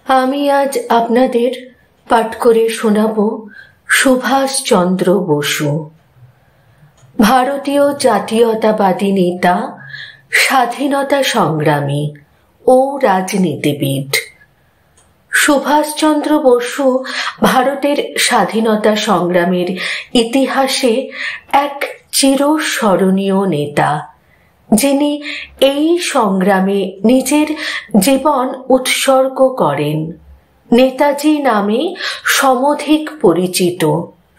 আমি আজ আপনাদের পাঠ করে শোনাব সুভাষচন্দ্র বসু, ভারতীয় জাতীয়তাবাদী নেতা, স্বাধীনতা সংগ্রামী ও রাজনীতিবিদ। সুভাষচন্দ্র বসু ভারতের স্বাধীনতা সংগ্রামের ইতিহাসে এক চিরস্মরণীয় নেতা, যিনি এই সংগ্রামে নিজের জীবন উৎসর্গ করেন। নেতাজি নামে সমধিক পরিচিত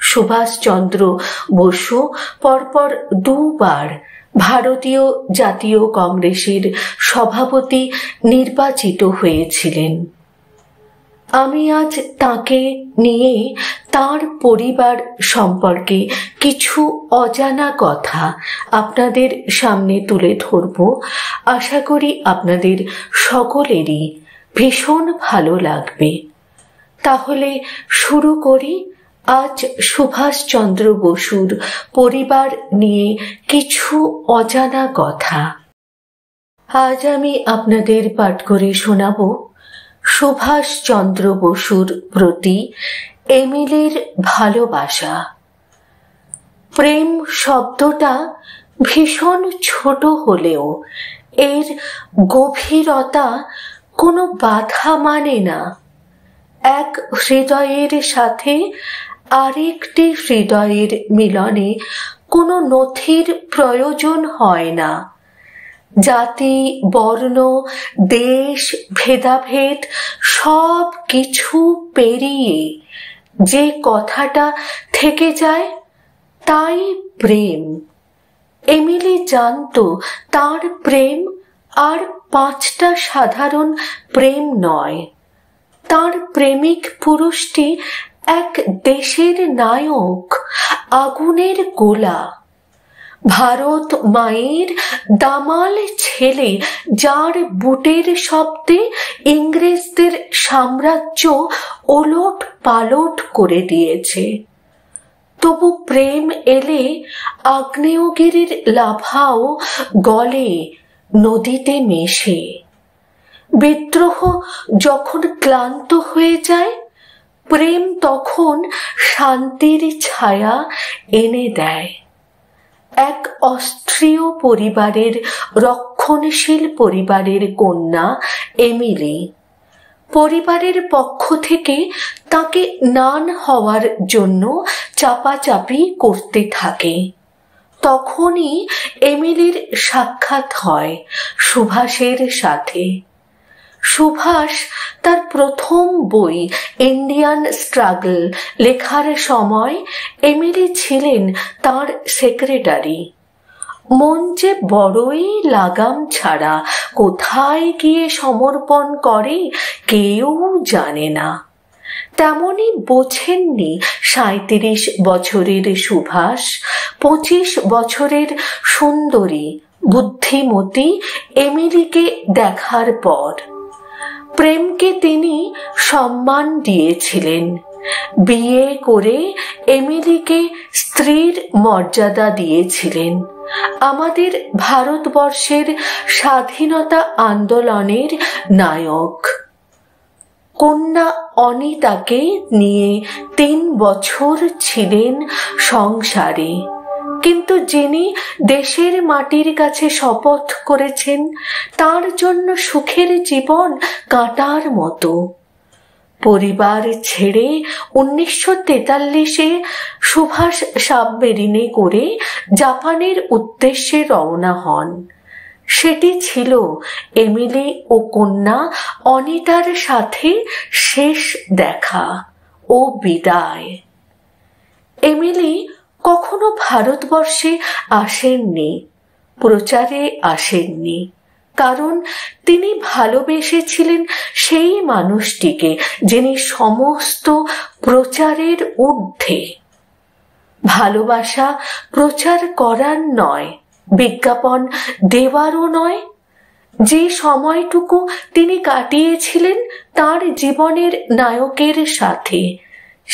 সুভাষচন্দ্র বসু পরপর দুবার ভারতীয় জাতীয় কংগ্রেসের সভাপতি নির্বাচিত হয়েছিলেন। আমি আজ তাকে নিয়ে তার পরিবার সম্পর্কে কিছু অজানা কথা আপনাদের সামনে তুলে ধরব। আশা করি আপনাদের সকলেরই ভীষণ ভালো লাগবে। তাহলে শুরু করি আজ সুভাষচন্দ্র বসুর পরিবার নিয়ে কিছু অজানা কথা। আজ আমি আপনাদের পাঠ করে শোনাব সুভাষচন্দ্র বসুর প্রতি এমিলির ভালোবাসা। প্রেম শব্দটা ভীষণ ছোট হলেও এর গভীরতা কোনো বাধা মানে না। এক হৃদয়ের সাথে আরেকটি হৃদয়ের মিলনে কোনো নথির প্রয়োজন হয় না। জাতি, বর্ণ, দেশ, ভেদাভেদ সব কিছু পেরিয়ে যে কথাটা থেকে যায় তাই প্রেম। এমিলি জানতো তার প্রেম আর পাঁচটা সাধারণ প্রেম নয়। তার প্রেমিক পুরুষটি এক দেশের নায়ক, আগুনের গোলা, ভারত মায়ের দামাল ছেলে, যার বুটের শব্দে ইংরেজদের সাম্রাজ্য ওলট পালট করে দিয়েছে। তবু প্রেম এলে আগ্নেয়গিরির লাভাও গলে নদীতে মেশে। বিদ্রোহ যখন ক্লান্ত হয়ে যায়, প্রেম তখন শান্তির ছায়া এনে দেয়। এক অস্ট্রীয় পরিবারের, রক্ষণশীল পরিবারের কন্যা এমিলি পরিবারের পক্ষ থেকে তাকে নান হওয়ার জন্য চাপাচাপি করতে থাকে। তখনই এমিলির সাক্ষাৎ হয় সুভাষের সাথে। সুভাষ তার প্রথম বই ইন্ডিয়ান স্ট্রাগল লেখার সময় এমিলি ছিলেন তার সেক্রেটারি। মন যে বড়ই লাগাম ছাড়া কোথায় গিয়ে সমর্পণ করে কেউ জানে না। তেমনই বোঝেননি ৩৭ বছরের সুভাষ ২৫ বছরের সুন্দরী বুদ্ধিমতী এমিলিকে দেখার পর। প্রেমকে তিনি সম্মান দিয়েছিলেন। বিয়ে করে এমিলিকে স্ত্রীর মর্যাদা দিয়েছিলেন। আমাদের ভারতবর্ষের স্বাধীনতা আন্দোলনের নায়ক। কন্যা অনিতাকে নিয়ে ৩ বছর ছিলেন সংসারে, কিন্তু যিনি দেশের মাটির কাছে শপথ করেছেন তার জন্য সুখের জীবন কাটার মতো। পরিবার ছেড়ে ১৯৪৩-এ সুভাষ সাবমেরিনে করে জাপানের উদ্দেশ্যে রওনা হন। সেটি ছিল এমিলি ও কন্যা অনিতার সাথে শেষ দেখা ও বিদায়। এমিলি কখনো ভারতবর্ষে আসেননি, প্রচারে আসেননি, কারণ তিনি ভালোবেসেছিলেন সেই মানুষটিকে যিনি সমস্ত প্রচারের ঊর্ধ্বে। ভালোবাসা প্রচার করার নয়, বিজ্ঞাপন দেওয়ারও নয়। যে সময়টুকু তিনি কাটিয়েছিলেন তার জীবনের নায়কের সাথে,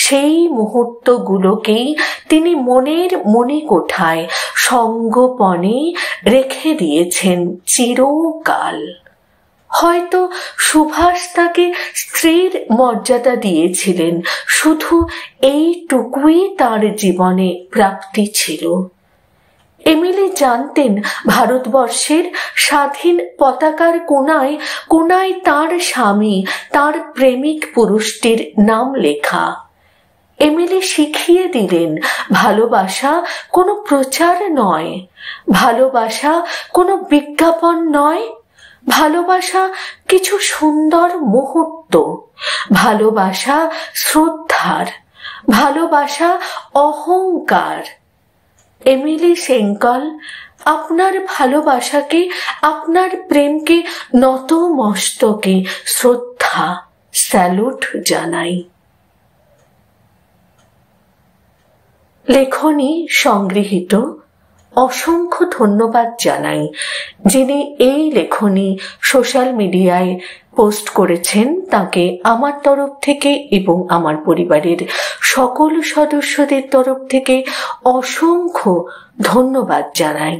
সেই মুহূর্তগুলোকেই তিনি মনের মণিকোঠায় সঙ্গোপনে রেখে দিয়েছেন চিরকাল। হয়তো সুভাষ তাকে স্ত্রীর মর্যাদা দিয়েছিলেন, শুধু এইটুকুই তার জীবনে প্রাপ্তি ছিল। এমিলি জানতেন ভারতবর্ষের স্বাধীন পতাকার কোনায় কোনায় তার স্বামী, তার প্রেমিক পুরুষটির নাম লেখা। এমিলি শিখিয়ে দিলেন ভালোবাসা কোনো প্রচার নয়, ভালোবাসা কোনো বিজ্ঞাপন নয়, ভালোবাসা কিছু সুন্দর মুহূর্ত, ভালোবাসা শ্রদ্ধার, ভালোবাসা অহংকার। এমিলি সেঙ্কল আপনার ভালোবাসাকে, আপনার প্রেমকে নত মস্তকে শ্রদ্ধা, স্যালুট জানাই। লেখনী সংগৃহীত। অসংখ্য ধন্যবাদ জানাই যিনি এই লেখনী সোশ্যাল মিডিয়ায় পোস্ট করেছেন, তাকে আমার তরফ থেকে এবং আমার পরিবারের সকল সদস্যদের তরফ থেকে অসংখ্য ধন্যবাদ জানাই।